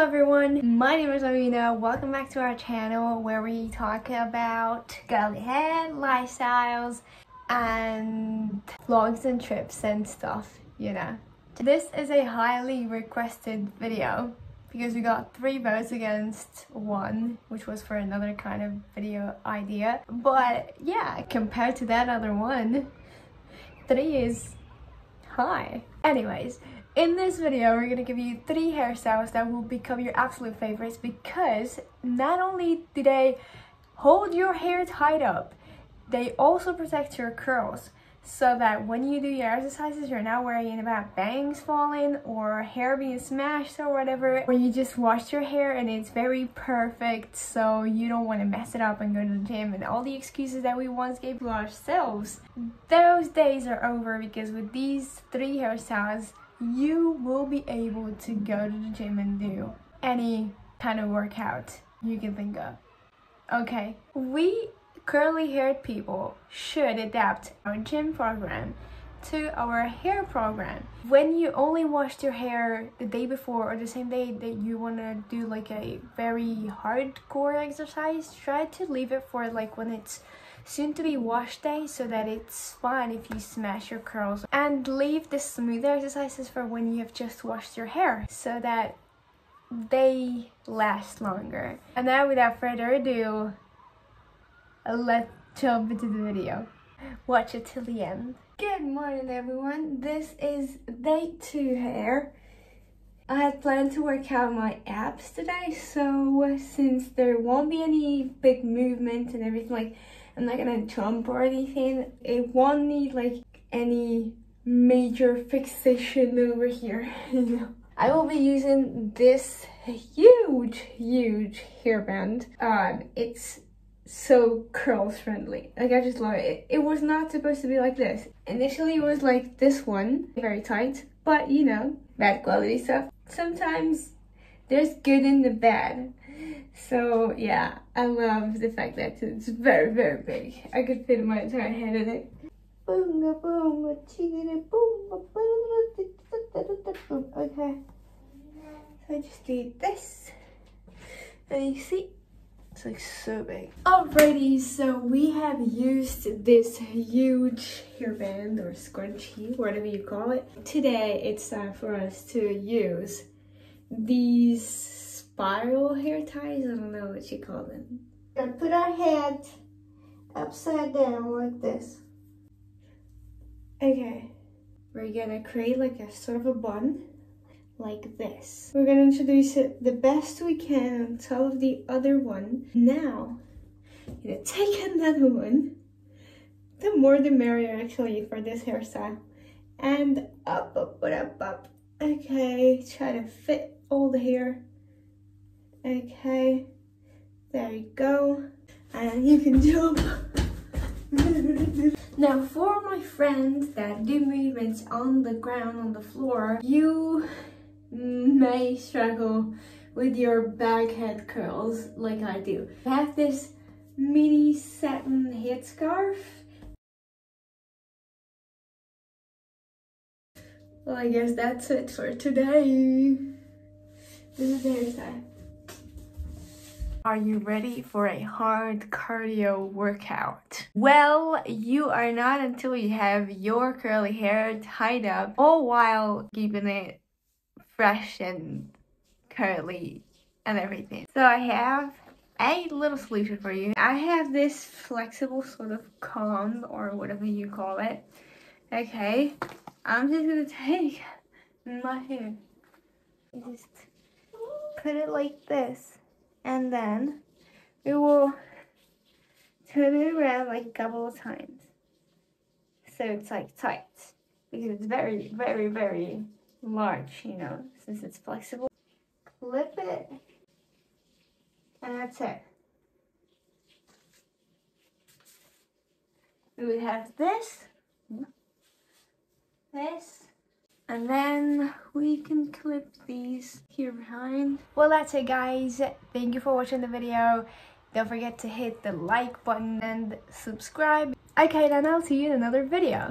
everyone, my name is Amina. Welcome back to our channel where we talk about girly hair, lifestyles, and vlogs and trips and stuff, you know. This is a highly requested video because we got 3 votes against 1, which was for another kind of video idea. But yeah, compared to that other one, 3 is high. Anyways, in this video, we're gonna give you 3 hairstyles that will become your absolute favorites because not only do they hold your hair tied up, they also protect your curls so that when you do your exercises, you're not worrying about bangs falling or hair being smashed or whatever. Or you just wash your hair and it's very perfect, so you don't want to mess it up and go to the gym and all the excuses that we once gave to ourselves. Those days are over because with these 3 hairstyles, you will be able to go to the gym and do any kind of workout you can think of. Okay, we curly haired people should adapt our gym program to our hair program. When you only washed your hair the day before or the same day that you want to do like a very hardcore exercise, try to leave it for like when it's soon to be wash day so that it's fine if you smash your curls, and leave the smoother exercises for when you have just washed your hair so that they last longer. And now without further ado, let's jump into the video. Watch it till the end. Good morning everyone, this is day 2 hair. I had planned to work out my abs today, so since there won't be any big movement and everything, like I'm not gonna jump or anything, it won't need like any major fixation over here, you know. I will be using this huge hairband. It's so curls friendly, like I just love it. It was not supposed to be like this. Initially it was like this one, very tight, but you know, bad quality stuff. Sometimes there's good in the bad. So yeah, I love the fact that it's very big. I could fit my entire head in it. Okay, so I just do this, and you see, it's like so big. Alrighty, so we have used this huge hairband or scrunchie, whatever you call it. Today it's time for us to use these spiral hair ties. I don't know what you call them. We're gonna put our head upside down like this. Okay, we're gonna create like a sort of a bun like this. We're gonna introduce it the best we can on top of the other one. Now, you're gonna take another one. The more the merrier actually for this hairstyle. And up. Okay, try to fit all the hair. Okay, there you go. And you can jump. Now for my friends that do movements on the ground, on the floor, you may struggle with your back head curls like I do. I have this mini satin head scarf. Well, I guess that's it for today. This is the hairstyle. Are you ready for a hard cardio workout? Well, you are not until you have your curly hair tied up, all while keeping it fresh and curly and everything. So I have a little solution for you. I have this flexible sort of comb or whatever you call it. Okay, I'm just gonna take my hair and just put it like this, and then we will turn it around like a couple of times so it's like tight, because it's very large, you know, since it's flexible. Clip it, and that's it. We would have this, and then we can clip these here behind. Well, that's it guys. Thank you for watching the video. Don't forget to hit the like button and subscribe. Okay, then I'll see you in another video.